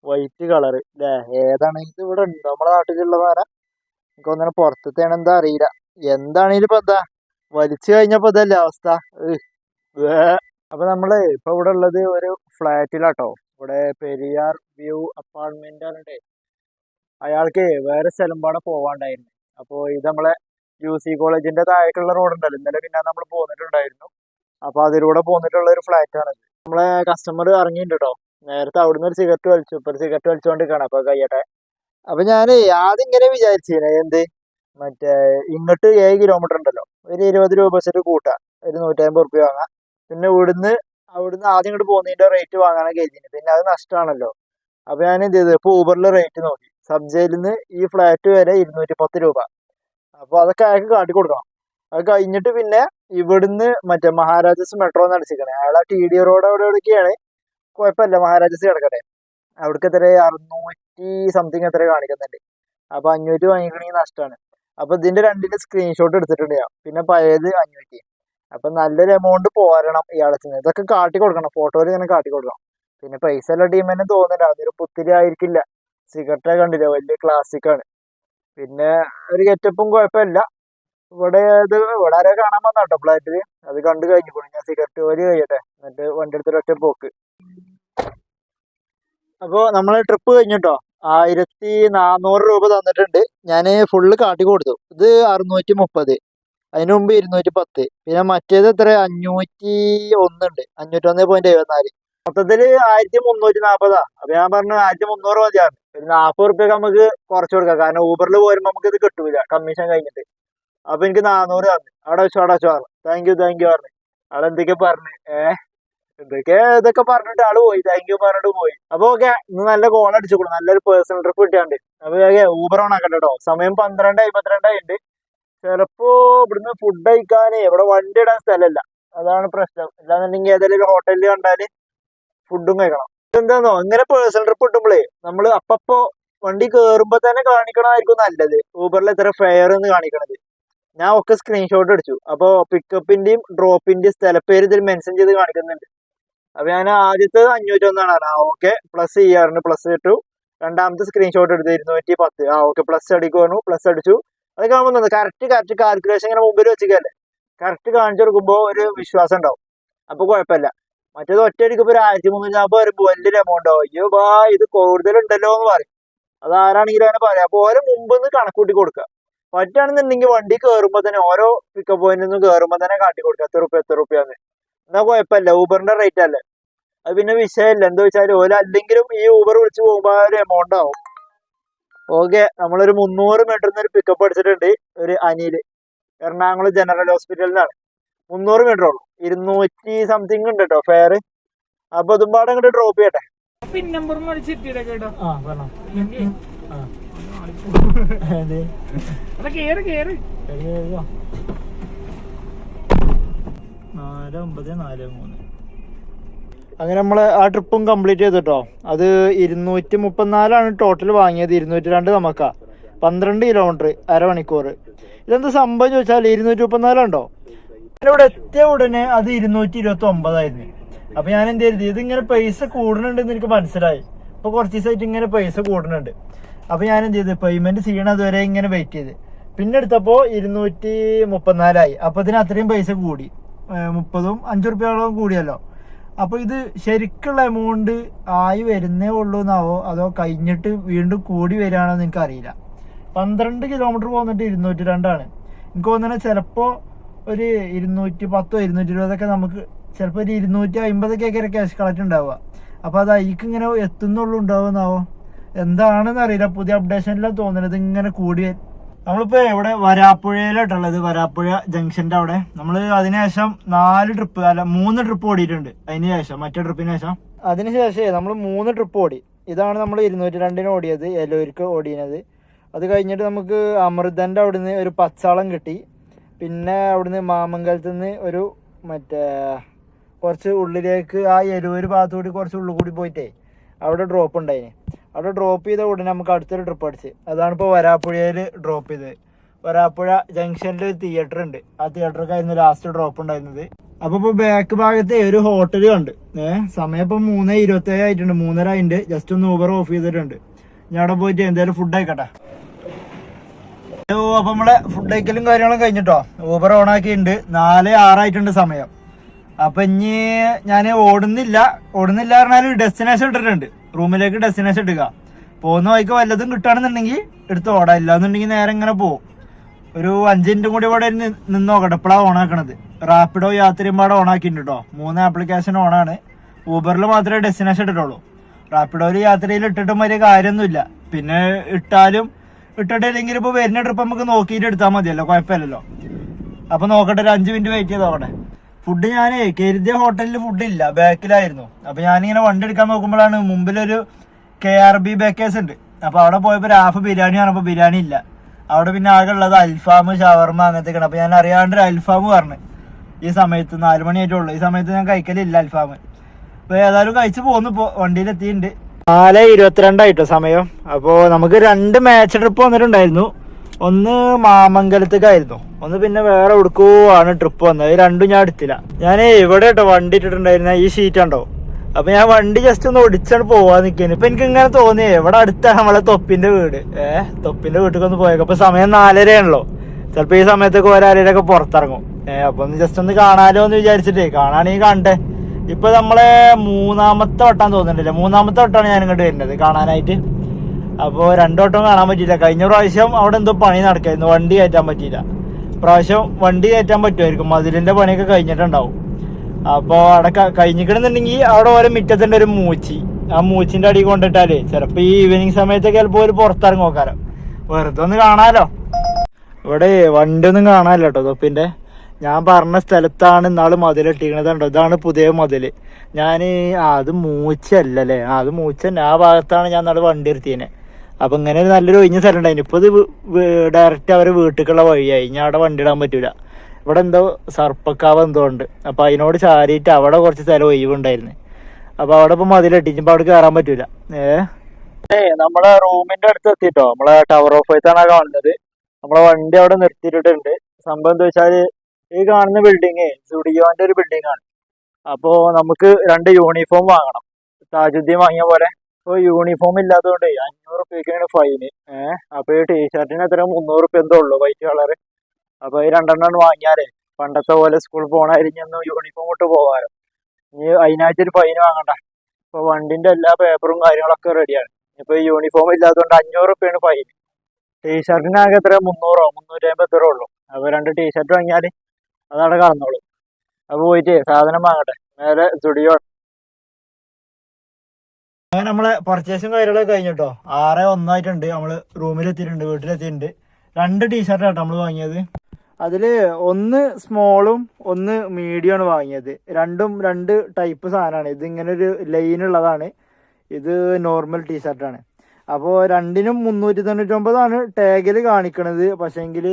വൈറ്റ് കളറ് അല്ലേ, ഏതാണ് ഇത്? ഇവിടെ ഉണ്ടോ നമ്മുടെ നാട്ടിലുള്ള സാധനം? എനിക്ക് ഒന്നിനെ പുറത്തേണ്, എന്താ അറിയില്ല. എന്താണെങ്കിലും ഇപ്പൊ എന്താ വലിച്ചു കഴിഞ്ഞപ്പോ ഇതല്ലേ അവസ്ഥ. അപ്പൊ നമ്മള് ഇപ്പൊ ഇവിടെ ഉള്ളത് ഒരു ഫ്ലാറ്റിലാട്ടോ, ഇവിടെ പെരിയാർ വ്യൂ അപ്പാർട്ട്മെന്റ് ആണ്. അയാൾക്ക് വേറെ സ്ഥലം പാടെ പോവാണ്ടായിരുന്നു. അപ്പൊ ഇത് നമ്മളെ UC കോളേജിന്റെ താഴേക്കുള്ള റോഡ് ഉണ്ടല്ലോ, ഇന്നലെ പിന്നെ നമ്മൾ പോന്നിട്ടുണ്ടായിരുന്നു. അപ്പൊ അതിലൂടെ പോന്നിട്ടുള്ള ഒരു ഫ്ലാറ്റ് ആണ്. നമ്മളെ കസ്റ്റമർ ഇറങ്ങിയിട്ടുണ്ട് കേട്ടോ, നേരത്തെ അവിടുന്ന് ഒരു സിഗരറ്റ് വലിച്ചു, ഇപ്പൊ ഒരു സിഗരറ്റ് വലിച്ചുകൊണ്ടിരിക്കുകയാണ്. അപ്പൊ കഴിയട്ടെ. അപ്പൊ ഞാന് ആദ്യം ഇങ്ങനെ വിചാരിച്ചേ എന്ത്, മറ്റേ ഇങ്ങോട്ട് 7 കിലോമീറ്റർ ഉണ്ടല്ലോ, ഒരു 20 രൂപ വെച്ചിട്ട് കൂട്ടാം, ഒരു 150 റുപ്യ വാങ്ങാം. പിന്നെ അവിടുന്ന് ആദ്യം ഇങ്ങോട്ട് പോകുന്നതിന്റെ റേറ്റ് വാങ്ങാനൊക്കെ കരുതിന്. പിന്നെ അത് നഷ്ടമാണല്ലോ. അപ്പൊ ഞാൻ എന്ത് ചെയ്തു, ഇപ്പൊ ഊബറിൽ റേറ്റ് നോക്കി. സബ്ജയിൽ നിന്ന് ഈ ഫ്ലാറ്റ് വരെ 210 രൂപ. അപ്പൊ അതൊക്കെ അയാൾക്ക് കാട്ടി കൊടുക്കണം. അത് കഴിഞ്ഞിട്ട് പിന്നെ ഇവിടുന്ന് മറ്റേ മഹാരാജാസ് മെട്രോ എന്ന് അടിച്ചിരിക്കണേ. അയാളെ TD റോഡ് എവിടെയൊക്കെയാണ്, കുഴപ്പമില്ല, മഹാരാജാസ് കിടക്കട്ടെ. അവിടേക്ക് എത്ര 600 സംതിങ് എത്ര കാണിക്കുന്നുണ്ട്. അപ്പൊ 500 വാങ്ങിക്കണമെങ്കിൽ നഷ്ടമാണ്. അപ്പൊ ഇതിന്റെ രണ്ടിന്റെ സ്ക്രീൻഷോട്ട് എടുത്തിട്ടുണ്ട് ഞാൻ. പിന്നെ പഴയത് 500. അപ്പൊ നല്ലൊരു എമൗണ്ട് പോരണം ഇയാളെ. ഇതൊക്കെ കാട്ടി കൊടുക്കണം, ഫോട്ടോയിൽ ഇങ്ങനെ കാട്ടി കൊടുക്കണം. പിന്നെ പൈസ ഉള്ള ടീം തന്നെ തോന്നുന്നില്ല, അതൊരു പുത്തിരി ആയിരിക്കില്ല. സിഗരറ്റ് കണ്ടില്ല, വലിയ ക്ലാസിക് ആണ്. പിന്നെ ഒരു ഗെറ്റപ്പും കുഴപ്പമില്ല. ഇവിടെ ആരെ കാണാൻ വന്നാട്ടോ ഫ്ലാറ്റില്. അത് കണ്ടു കഴിഞ്ഞു. ഞാൻ സിഗരറ്റ് വലി കഴിയട്ടെ, എന്നിട്ട് വണ്ടി എടുത്തിട്ട് ഒറ്റ പോക്ക്. അപ്പൊ നമ്മള് ട്രിപ്പ് കഴിഞ്ഞിട്ടോ 1400 രൂപ തന്നിട്ടുണ്ട്. ഞാൻ ഫുള്ള് കാട്ടി കൊടുത്തു. ഇത് 630, അതിന് മുമ്പ് 210, പിന്നെ മറ്റേത് എത്ര 501 ഉണ്ട്, 501.74. മൊത്തത്തില് 1340. അപ്പൊ ഞാൻ പറഞ്ഞു 1300 മതിയാണ്. ഒരു 40 റുപ്യ നമുക്ക് കുറച്ച് കൊടുക്കാം, കാരണം ഊബറിൽ പോരുമ്പോ നമുക്ക് ഇത് കിട്ടൂല കമ്മീഷൻ കഴിഞ്ഞിട്ട്. അപ്പൊ എനിക്ക് 400 തന്നു. അവിടെ വെച്ചു പറഞ്ഞു താങ്ക് യു പറഞ്ഞു. ആളെന്തൊക്കെ പറഞ്ഞു ഇതൊക്കെ പറഞ്ഞിട്ട് ആള് പോയി, താങ്ക് യു പറഞ്ഞിട്ട് പോയി. അപ്പൊ ഓക്കെ, ഇന്ന് നല്ല ഗോൾ അടിച്ചു, നല്ലൊരു പേഴ്സണൽ ട്രിപ്പ് കിട്ടിയാണ്ട്. അപ്പൊ ഊബർ ഓൺ ആക്കട്ടെ കേട്ടോ. സമയം 12:52 ഉണ്ട്. ചിലപ്പോ ഇവിടുന്ന് ഫുഡ് കഴിക്കാനേ ഇവിടെ വണ്ടി ഇടാൻ സ്ഥലമില്ല, അതാണ് പ്രശ്നം. ഇല്ലാന്നുണ്ടെങ്കിൽ ഏതെങ്കിലും ഒരു ഹോട്ടലിൽ കണ്ടാല് ഫുഡും കഴിക്കണം. എന്താന്നോ, ഇങ്ങനെ പേഴ്സണൽ ട്രിപ്പ് കിട്ടുമ്പോഴേ നമ്മള് അപ്പപ്പോ വണ്ടി കേറുമ്പോ തന്നെ കാണിക്കണമായിരിക്കും നല്ലത്. ഊബറിൽ എത്ര ഫെയർ എന്ന് കാണിക്കണത്. ഞാൻ ഒക്കെ സ്ക്രീൻഷോട്ട് അടിച്ചു. അപ്പൊ പിക്കപ്പിന്റെയും ഡ്രോപ്പിന്റെയും സ്ഥലപ്പേര് ഇതിൽ മെൻഷൻ ചെയ്ത് കാണിക്കുന്നുണ്ട്. അപ്പൊ ഞാൻ ആദ്യത്തേത് 501 ഓക്കെ, പ്ലസ് ചെയ്യാറുണ്ട്, പ്ലസ് ഇട്ടു. രണ്ടാമത്തെ സ്ക്രീൻഷോട്ട് എടുത്ത് 210. ഓക്കെ, പ്ലസ് അടിക്കുവാണ്, പ്ലസ് അടിച്ചു. അത് കാണുമ്പോൾ കറക്റ്റ് കാൽക്കുലേഷൻ ഇങ്ങനെ മുമ്പിൽ വെച്ചിക്കല്ലേ, കറക്റ്റ് കാണിച്ചു കൊടുക്കുമ്പോ ഒരു വിശ്വാസം ഉണ്ടാവും. അപ്പൊ കുഴപ്പമില്ല. മറ്റേത് ഒറ്റയടിക്ക് ഇപ്പൊ 1340 വരുമ്പോ വലിയൊരു എമൗണ്ട് ആവും. അയ്യോ ബാ, ഇത് കൂടുതലുണ്ടല്ലോ എന്ന് പറയും. അതാരാണെങ്കിലും അങ്ങനെ പറയാം. അപ്പൊ ഓരോ മുമ്പ് കണക്കൂട്ടി കൊടുക്കുക. പറ്റുകയാണെന്നുണ്ടെങ്കിൽ വണ്ടി കയറുമ്പോ തന്നെ ഓരോ പിക്കപ്പ് പോയിന്റിൽ നിന്ന് കയറുമ്പോ തന്നെ കാട്ടി കൊടുക്കുക, എത്ര റുപ്യാന്ന്. എന്നാ കുഴപ്പമില്ല, ഊബറിന്റെ റേറ്റ് അല്ലേ. അത് പിന്നെ വിഷയമില്ല. എന്താ വെച്ചാൽ ഓല അല്ലെങ്കിലും ഈ ഊബർ വിളിച്ച് പോകുമ്പോ ഒരു എമൗണ്ട് ആവും. ഓക്കെ, നമ്മളൊരു 300 മീറ്ററിൽ ഒരു പിക്കപ്പ് അടിച്ചിട്ടുണ്ട്. ഒരു അനില്, എറണാകുളം ജനറൽ ഹോസ്പിറ്റലിനാണ്. 300 മീറ്റർ ഉള്ളൂ, 200 സംതിങ് ഉണ്ട് കേട്ടോ ഫെയർ. അപ്പൊ അതും പാടെ അങ്ങോട്ട് ഡ്രോപ്പ് ചെയ്യട്ടെ. പിൻ നമ്പർ കേട്ടോ. കേറ് 4943. അങ്ങനെ നമ്മള് ആ ട്രിപ്പും കംപ്ലീറ്റ് ചെയ്തിട്ടോ. അത് 234 ടോട്ടൽ വാങ്ങിയത്. 202 നമുക്കാ. 12 കിലോമീറ്റർ, അരമണിക്കൂർ. ഇതെന്താ സംഭവം ചോദിച്ചാൽ 234 ഉണ്ടോ. ഇവിടെ എത്തിയ ഉടനെ അത് 229 അപ്പൊ ഞാൻ എന്ത് ചെയ്തു, ഇതിങ്ങനെ പൈസ കൂടുന്നുണ്ടെന്ന് എനിക്ക് മനസ്സിലായി. ഇപ്പൊ കുറച്ച് ദിവസമായിട്ട് ഇങ്ങനെ പൈസ കൂടുന്നുണ്ട്. അപ്പൊ ഞാൻ എന്ത് ചെയ്തു, പേയ്മെന്റ് ചെയ്യണം അതുവരെ ഇങ്ങനെ വെയിറ്റ് ചെയ്ത്. പിന്നെ എടുത്തപ്പോ 234. അപ്പൊ ഇതിന് അത്രയും പൈസ കൂടി, 30 5 റുപ്യോളം കൂടിയല്ലോ. അപ്പൊ ഇത് ശരിക്കുള്ള എമൗണ്ട് ആയി വരുന്നേ ഉള്ളൂ എന്നാവോ, അതോ കഴിഞ്ഞിട്ട് വീണ്ടും കൂടി വരികയാണോ എന്ന് എനിക്കറിയില്ല. 12 കിലോമീറ്റർ പോന്നിട്ട് 202. എനിക്ക് തോന്നുന്നത് ചിലപ്പോ ഒരു 210 220 നമുക്ക് ചിലപ്പോ ഒരു 250 ക്യാഷ് കളക്ട് ഉണ്ടാവുക. അപ്പൊ അത് അതിക്ക് ഇങ്ങനെ എത്തുന്നുള്ളൂ ഉണ്ടാവുന്നാവോ, എന്താണെന്ന് അറിയില്ല. പുതിയ അപ്ഡേഷനിലാണ് തോന്നുന്നത് ഇങ്ങനെ കൂടി. നമ്മളിപ്പോ എവിടെ, വരാപ്പുഴയിലായിട്ടുള്ളത്. വരാപ്പുഴ ജംഗ്ഷന്റെ അവിടെ. നമ്മള് അതിനുശേഷം 3 ട്രിപ്പ് ഓടിയിട്ടുണ്ട്. അതിന് ശേഷം മറ്റേ ട്രിപ്പിന് ശേഷം അതിനുശേഷം നമ്മൾ 3 ട്രിപ്പ് ഓടി. ഇതാണ് നമ്മൾ 202 ഓടിയത്, എലോരിക്ക് ഓടിയത്. അത് കഴിഞ്ഞിട്ട് നമുക്ക് അമൃതന്റെ അവിടുന്ന് ഒരു പച്ചാളം കിട്ടി. പിന്നെ അവിടുന്ന് മാമംഗലത്ത് നിന്ന് ഒരു മറ്റേ കുറച്ച് ഉള്ളിലേക്ക് ആ എലൂര് ഭാഗത്തുകൂടി കുറച്ച് ഉള്ളിൽ കൂടി പോയിട്ടേ അവിടെ ഡ്രോപ്പ് ഉണ്ടായിന്. അവിടെ ഡ്രോപ്പ് ചെയ്ത ഉടനെ നമുക്ക് അടുത്തൊരു ട്രിപ്പ് അടിച്ച്. അതാണ് ഇപ്പോൾ വരാപ്പുഴയിൽ ഡ്രോപ്പ് ചെയ്തത്. വരാപ്പുഴ ജംഗ്ഷനിൽ ഒരു തിയേറ്റർ ഉണ്ട്. ആ തിയേറ്ററൊക്കെയായിരുന്നു ലാസ്റ്റ് ഡ്രോപ്പ് ഉണ്ടായിരുന്നത്. അപ്പൊ ഇപ്പൊ ബാക്ക് ഭാഗത്ത് ഒരു ഹോട്ടൽ കണ്ട്. സമയം ഇപ്പൊ 3:27 ആയിട്ടുണ്ട്, 3:30 ആയിട്ടുണ്ട്. ജസ്റ്റ് ഒന്ന് ഊബർ ഓഫ് ചെയ്തിട്ടുണ്ട്. ഞാൻ അവിടെ പോയിട്ട് എന്തായാലും ഫുഡ് കഴിക്കട്ടെ. അപ്പൊ നമ്മളെ ഫുഡ് കഴിക്കലും കാര്യങ്ങളും കഴിഞ്ഞിട്ടോ. ഊബർ ഓൺ ആക്കിയിട്ടുണ്ട്. 4:06 ആയിട്ടുണ്ട് സമയം. അപ്പൊ ഇനി ഞാൻ ഓടുന്നില്ല പറഞ്ഞാൽ ഡെസ്റ്റിനേഷൻ ഇട്ടിട്ടുണ്ട്. റൂമിലേക്ക് ഡെസ്റ്റിനേഷൻ ഇട്ടുക. പോകുന്ന വഴിക്ക് വല്ലതും കിട്ടുകയാണെന്നുണ്ടെങ്കിൽ എടുത്ത് ഓടാം, ഇല്ലാന്നുണ്ടെങ്കിൽ നേരെ ഇങ്ങനെ പോകും. ഒരു 5 മിനിറ്റും കൂടി ഇവിടെ നിന്ന് നോക്കട്ടെ. എപ്പോഴാണ് ഓൺ ആക്കണത്. റാപ്പിഡോ യാത്രയും പാടെ ഓൺ ആക്കിയിട്ടുണ്ട് കേട്ടോ. 3 ആപ്ലിക്കേഷൻ ഓണാണ്. ഊബറിൽ മാത്രമേ ഡെസ്റ്റിനേഷൻ ഇട്ടിട്ടുള്ളൂ. റാപ്പിഡോയിൽ യാത്രയിൽ ഇട്ടിട്ടും വലിയ കാര്യമൊന്നുമില്ല. പിന്നെ ഇട്ടിട്ടില്ലെങ്കിൽ ഇപ്പൊ വരുന്ന ട്രിപ്പ് നമുക്ക് നോക്കിയിട്ട് എടുത്താൽ മതിയല്ലോ, കുഴപ്പമില്ലല്ലോ. അപ്പൊ നോക്കട്ടെ, ഒരു 5 മിനിറ്റ് വെയിറ്റ് ചെയ്ത് നോക്കട്ടെ. ഫുഡ് ഞാൻ കരുതിയ ഹോട്ടലിൽ ഫുഡ് ഇല്ല, ബാക്കിലായിരുന്നു. അപ്പൊ ഞാനിങ്ങനെ വണ്ടി എടുക്കാൻ നോക്കുമ്പോഴാണ് മുമ്പിലൊരു KRB ബേക്കേഴ്സ് ഉണ്ട്. അപ്പൊ അവിടെ പോയപ്പോ ഹാഫ് ബിരിയാണി പറഞ്ഞപ്പോ ബിരിയാണി ഇല്ല. അവിടെ പിന്നെ ആകെ ഉള്ളത് അൽഫാം, ഷവർമ അങ്ങനത്തെ. അപ്പൊ ഞാൻ അറിയാണ്ട് അൽഫാം പറഞ്ഞു. ഈ സമയത്ത് 4 മണിയായിട്ടുള്ളൂ. ഈ സമയത്ത് ഞാൻ കഴിക്കലില്ല അൽഫാം. അപ്പൊ ഏതായാലും കഴിച്ചു പോന്നു. ഇപ്പൊ വണ്ടിയിലെത്തിയിട്ടുണ്ട്. 4:22 സമയം. അപ്പോ നമുക്ക് 2 മാച്ച് ട്രിപ്പ് വന്നിട്ടുണ്ടായിരുന്നു. ഒന്ന് മാമംഗലത്തേക്കായിരുന്നു, ഒന്ന് പിന്നെ വേറെ എവിടേക്കോ ആണ് ട്രിപ്പ് വന്നത്. ഈ രണ്ടും ഞാൻ എടുത്തില്ല. ഞാൻ ഇവിടെ കേട്ടോ വണ്ടി ഇട്ടിട്ടുണ്ടായിരുന്ന ഈ ഷീറ്റ് ഉണ്ടോ. അപ്പൊ ഞാൻ വണ്ടി ജസ്റ്റ് ഒന്ന് ഒടിച്ചാണ് പോവാൻ നിൽക്കുന്നത്. ഇപ്പൊ എനിക്ക് ഇങ്ങനെ തോന്നിയേ ഇവിടെ അടുത്താണ് നമ്മളെ തൊപ്പിന്റെ വീട്. തൊപ്പിന്റെ വീട്ടിലേക്ക് ഒന്ന് പോയേക്കാം. അപ്പൊ സമയം 4:30 ആണല്ലോ. ചിലപ്പോ ഈ സമയത്തൊക്കെ ഒരാരൊക്കെ പുറത്തിറങ്ങും. അപ്പൊ ഒന്ന് ജസ്റ്റ് ഒന്ന് കാണാലോ എന്ന് വിചാരിച്ചിട്ടേ, കാണാണെങ്കിൽ കാണട്ടെ. ഇപ്പൊ നമ്മളെ 3ാമത്തെ വട്ടം തോന്നുന്നുണ്ടല്ലേ, 3ാമത്തെ വട്ടമാണ് ഞാൻ ഇങ്ങോട്ട് വരുന്നത് കാണാനായിട്ട്. അപ്പോൾ 2 വട്ടം കാണാൻ പറ്റിയില്ല. കഴിഞ്ഞ പ്രാവശ്യം അവിടെ എന്തോ പണി നടക്കായിരുന്നു, വണ്ടി കയറ്റാൻ പറ്റിയില്ല. പ്രാവശ്യം വണ്ടി കയറ്റാൻ പറ്റുമായിരിക്കും, മതിലിന്റെ പണിയൊക്കെ കഴിഞ്ഞിട്ടുണ്ടാവും. അപ്പോൾ അവിടെ കഴിഞ്ഞിക്കണമെന്നുണ്ടെങ്കിൽ അവിടെ ഓരോ മുറ്റത്തിന്റെ ഒരു മൂച്ചി, ആ മൂച്ചിന്റെ അടി കൊണ്ടിട്ടാലേ ചിലപ്പോ ഈ ഈവനിങ് സമയത്തൊക്കെ ചിലപ്പോൾ ഒരു പുറത്തിറങ്ങി നോക്കാലോ, വെറുതെ ഒന്ന് കാണാലോ. ഇവിടെ വണ്ടി ഒന്നും കാണാനില്ല കേട്ടോ തൊപ്പിന്റെ. ഞാൻ പറഞ്ഞ സ്ഥലത്താണ് ഇന്നാള് മതിലിട്ടിരിക്കണത് കണ്ടോ, ഇതാണ് പുതിയ മതില്. ഞാൻ അത് മൂച്ചല്ലേ, അത് മൂച്ച തന്നെ. ആ ഭാഗത്താണ് ഞാൻ നാളെ വണ്ടി നിർത്തിയേനെ. അപ്പൊ ഇങ്ങനെ ഒരു നല്ലൊരു ഒഴിഞ്ഞ സ്ഥലം ഉണ്ടായിരുന്നു. ഇപ്പൊ ഇത് ഡയറക്റ്റ് അവരെ വീട്ടിലേക്കുള്ള വഴിയായി. ഞാൻ അവിടെ വണ്ടി ഇടാൻ പറ്റൂല. ഇവിടെ എന്തോ സർപ്പക്കാവ് എന്തോ ഉണ്ട്. അപ്പൊ അതിനോട് ചാരിയിട്ട് അവിടെ കുറച്ച് സ്ഥലം ഒഴിവുണ്ടായിരുന്നു. അപ്പൊ അവിടെ ഇപ്പൊ മതിലിട്ടിച്ചപ്പോ അവിടെ കയറാൻ പറ്റൂല. നമ്മളെ റൂമിന്റെ അടുത്ത് എത്തിട്ടോ. നമ്മളെ ടവർ ഓഫ് ഫൈത്താണ് കാണുന്നത്. നമ്മളെ വണ്ടി അവിടെ നിർത്തിയിട്ടുണ്ട്. സംഭവം എന്താ വെച്ചാല് ഈ കാണുന്ന ബിൽഡിങ് സ്റ്റുഡിയോന്റെ ഒരു ബിൽഡിംഗ് ആണ്. അപ്പോ നമുക്ക് 2 യൂണിഫോം വാങ്ങണം, താജുദ്ദീൻ വാങ്ങിയ പോലെ. ഇപ്പൊ യൂണിഫോം ഇല്ലാത്തതുകൊണ്ട് 500 റുപ്യക്കാണ് ഫൈന്. അപ്പൊ ഈ ടീഷർട്ടിന് എത്ര 300 റുപ്യ എന്തോ ഉള്ളു, വൈറ്റ് കളറ്. അപ്പൊ ഈ 2 വാങ്ങിയാലേ പണ്ടത്തെ പോലെ സ്കൂളിൽ പോകണമായിരിക്കും യൂണിഫോം ഇട്ട് പോകാലോ. ഇനി അതിനായിട്ടൊരു ഫൈൻ വാങ്ങണ്ട. ഇപ്പൊ വണ്ടിന്റെ എല്ലാ പേപ്പറും കാര്യങ്ങളൊക്കെ റെഡിയാണ്. ഇപ്പൊ ഈ യൂണിഫോം ഇല്ലാത്തതുകൊണ്ട് 500 റുപ്യാണ് ഫൈൻ. ടീഷർട്ടിനാകെ എത്ര 300 350 എത്ര ഉള്ളു. അപ്പൊ 2 ടീഷർട്ട് വാങ്ങിയാല് അതവിടെ കടന്നോളൂ. അപ്പൊ പോയിട്ട് സാധനം വാങ്ങട്ടെ, നേരെ സ്റ്റുഡിയോ. അങ്ങനെ നമ്മളെ പർച്ചേസും കാര്യങ്ങളൊക്കെ കഴിഞ്ഞിട്ടോ. 6:01 നമ്മള് റൂമിലെത്തിയിട്ടുണ്ട്, വീട്ടിലെത്തിയിട്ടുണ്ട്. 2 ടീഷർട്ടാട്ടോ നമ്മള് വാങ്ങിയത്. അതില് ഒന്ന് സ്മോളും ഒന്ന് മീഡിയം ആണ് വാങ്ങിയത്. രണ്ടും 2 ടൈപ്പ് സാധനമാണ്. ഇത് ഇങ്ങനെ ഒരു ലൈൻ ഉള്ളതാണ്, ഇത് നോർമൽ ടീഷർട്ടാണ്. അപ്പോൾ രണ്ടിനും 399 ടാഗിൽ കാണിക്കണത്. പക്ഷെങ്കിൽ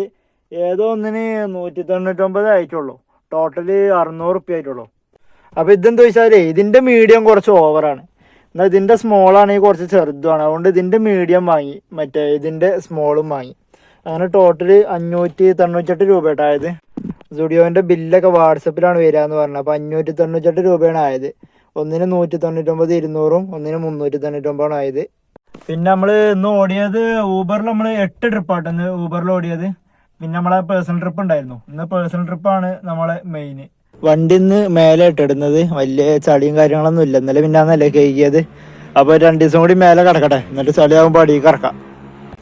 ഏതോ ഒന്നിന് 199 ആയിട്ടുള്ളൂ. ടോട്ടല് 600 റുപ്യ ആയിട്ടുള്ളൂ. അപ്പൊ ഇതെന്താ വെച്ചാലേ ഇതിന്റെ മീഡിയം കുറച്ച് ഓവറാണ്, എന്നാൽ ഇതിന്റെ സ്മോൾ ആണെങ്കിൽ കുറച്ച് ചെറുതാണ്. അതുകൊണ്ട് ഇതിന്റെ മീഡിയം വാങ്ങി, മറ്റേ ഇതിന്റെ സ്മോളും വാങ്ങി. അങ്ങനെ ടോട്ടല് 598 രൂപ ആയത്. സ്റ്റുഡിയോന്റെ ബില്ലൊക്കെ വാട്സപ്പിലാണ് വരികയെന്ന് പറഞ്ഞത്. അപ്പൊ 598 രൂപയാണ് ആയത്. ഒന്നിന് 199 200ഉം ഒന്നിന് 399 ആയത്. പിന്നെ നമ്മള് ഇന്ന് ഓടിയത് ഊബറിൽ നമ്മള് 8 ട്രിപ്പാട്ടോ ഇന്ന് ഊബറിൽ ഓടിയത്. പിന്നെ നമ്മളെ പേഴ്സണൽ ട്രിപ്പ് ഉണ്ടായിരുന്നു. ഇന്ന് പേഴ്സണൽ ട്രിപ്പാണ് നമ്മളെ മെയിൻ. വണ്ടി ഇന്ന് മേലെ ഇട്ടിടുന്നത്, വലിയ ചളിയും കാര്യങ്ങളൊന്നും ഇല്ല. ഇന്നലെ പിന്നെ അന്നല്ലേ കഴുകിയത്. അപ്പൊ 2 ദിവസം കൂടി മേലെ കിടക്കട്ടെ, എന്നിട്ട് ചളിയാകുമ്പോൾ അടിയിൽ കിടക്കാം.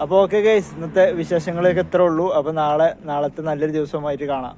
അപ്പോൾ ഓക്കെ ഗൈസ്, ഇന്നത്തെ വിശേഷങ്ങളൊക്കെ ഇത്രേ ഉള്ളൂ. അപ്പൊ നാളത്തെ നല്ലൊരു ദിവസമായിട്ട് കാണാം.